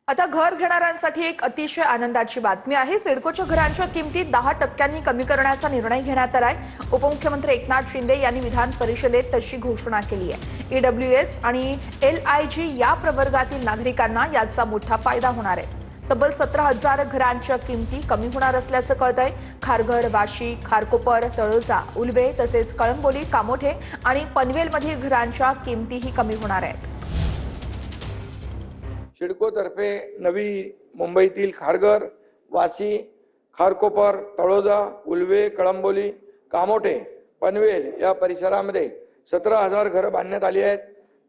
आता घर घेणाऱ्यांसाठी एक अतिशय आनंदाची बातमी आहे। सिडकोच्या घरांच्या किमती 10% कमी करण्याचा निर्णय घेण्यात आलाय। उपमुख्यमंत्री एकनाथ शिंदे यांनी विधान परिषदेत तशी घोषणा केली आहे। ईडब्ल्यूएस आणि LIG या प्रवर्गातील नागरिकांना याचा मोठा फायदा होणार आहे। तब्बल 17,000 घरांच्या किमती कमी होणार असल्याचं कळतंय। खारघर, वाशी, खारकोपर, तळोजा, उलवे तसेच कळंबोली, कामोठे आणि पनवेलमधील घरांच्या किमतीही कमी होणार आहेत। सिडकोतर्फे नवी मुंबईतील खारघर, वाशी, खारकोपर, तळोजा, उलवे, कळंबोली, कामोठे, पनवेल या परिसरामध्ये 17,000 घरं बांधण्यात आली आहेत।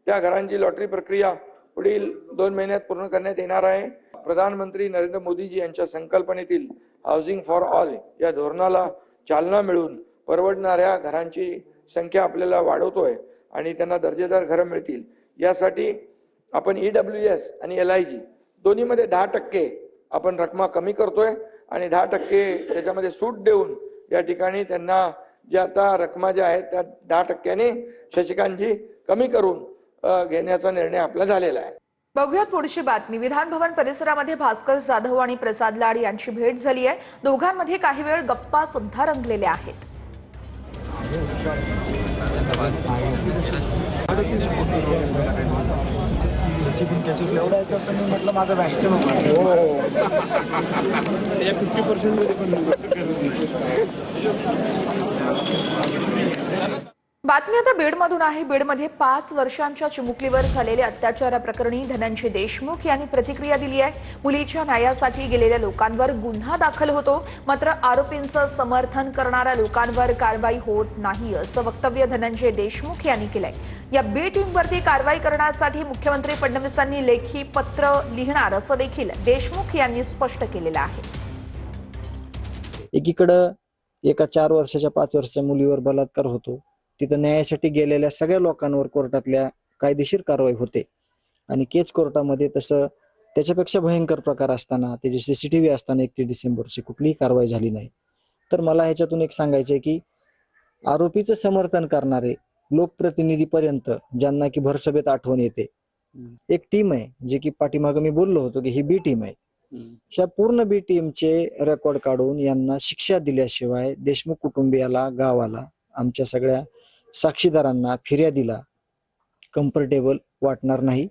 त्या घरांची लॉटरी प्रक्रिया पुढील 2 महिन्यात पूर्ण करण्यात येणार आहे। प्रधानमंत्री नरेंद्र मोदीजी यांच्या संकल्पनेतील हाऊसिंग फॉर ऑल या धोरणाला चालना मिळून परवडणाऱ्या घरांची संख्या आपल्याला वाढवतोय आणि त्यांना दर्जेदार घरं मिळतील यासाठी आपण EWS आणि LIG दोन्हीमध्ये 10% आपण रक्कम कमी करतोय आणि 10% त्याच्यामध्ये सूट देऊन या ठिकाणी त्यांना ज्या आता रक्कमा ज्या आहेत त्या 10%ने शशिकांतजी कमी करून घेण्याचा निर्णय आपला झालेला आहे। बघूयात पुढची बातमी। विधान भवन परिसरामध्ये भास्कर जाधव आणि प्रसाद लाड यांची भेट झाली आहे। दोघांमध्ये काही वेळ गप्पा सुद्धा रंगलेल्या आहेत। म्हटलं माझं वॅक्सिन या 50% मध्ये बातमी आता बीडमधून आहे। बीडमध्ये 5 वर्षांच्या चिमुकलीवर झालेल्या अत्याचाराप्रकरणी धनंजय देशमुख यांनी प्रतिक्रिया दिली आहे। मुलीच्या न्यायासाठी गेलेल्या लोकांवर गुन्हा दाखल होतो, मात्र आरोपींचं समर्थन करणाऱ्या लोकांवर कारवाई होत नाही असं वक्तव्य धनंजय देशमुख यांनी केलंय। या बी टीमवरती कारवाई करण्यासाठी मुख्यमंत्री फडणवीसांनी लेखी पत्र लिहिणार असं देखील देशमुख यांनी स्पष्ट केलेलं आहे। एकीकडे एका 4 वर्षाच्या 5 वर्षाच्या मुलीवर बलात्कार होतो, तिथं न्यायासाठी गेलेल्या सगळ्या लोकांवर कोर्टातल्या कायदेशीर कारवाई होते आणि केच कोर्टामध्ये तसं त्याच्यापेक्षा भयंकर प्रकार असताना त्याची CCTV असताना 31 डिसेंबरची कुठलीही कारवाई झाली नाही। तर मला ह्याच्यातून एक सांगायचं आहे की आरोपीचं समर्थन करणारे लोकप्रतिनिधीपर्यंत ज्यांना की भरसभेत आठवण येते, एक टीम आहे जी की पाठीमागं मी बोललो होतो की ही बी टीम आहे। ह्या पूर्ण बी टीमचे रेकॉर्ड काढून यांना शिक्षा दिल्याशिवाय देशमुख कुटुंबियाला, गावाला, आमच्या सगळ्या साक्षीदारांना, फिर्यादीला कम्फर्टेबल वाटणार नाही।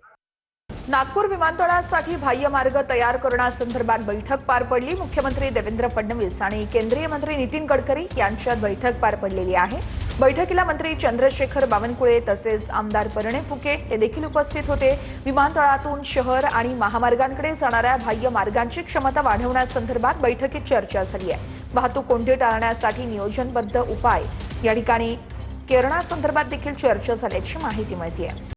नागपूर विमानतळासाठी बाह्य मार्ग तयार करण्यासंदर्भात बैठक पार पडली। मुख्यमंत्री देवेंद्र फडणवीस आणि केंद्रीय मंत्री नितीन गडकरी यांच्यात बैठक पार पडलेली आहे। बैठकीला मंत्री चंद्रशेखर बावनकुळे तसेच आमदार परिणय फुके हे देखील उपस्थित होते। विमानतळातून शहर आणि महामार्गांकडे जाणाऱ्या बाह्य मार्गांची क्षमता वाढवण्यासंदर्भात बैठकीत चर्चा झाली आहे। वाहतूक कोंडी टाळण्यासाठी नियोजनबद्ध उपाय या ठिकाणी करण्यासंदर्भात देखील चर्चा झाल्याची माहिती मिळते आहे।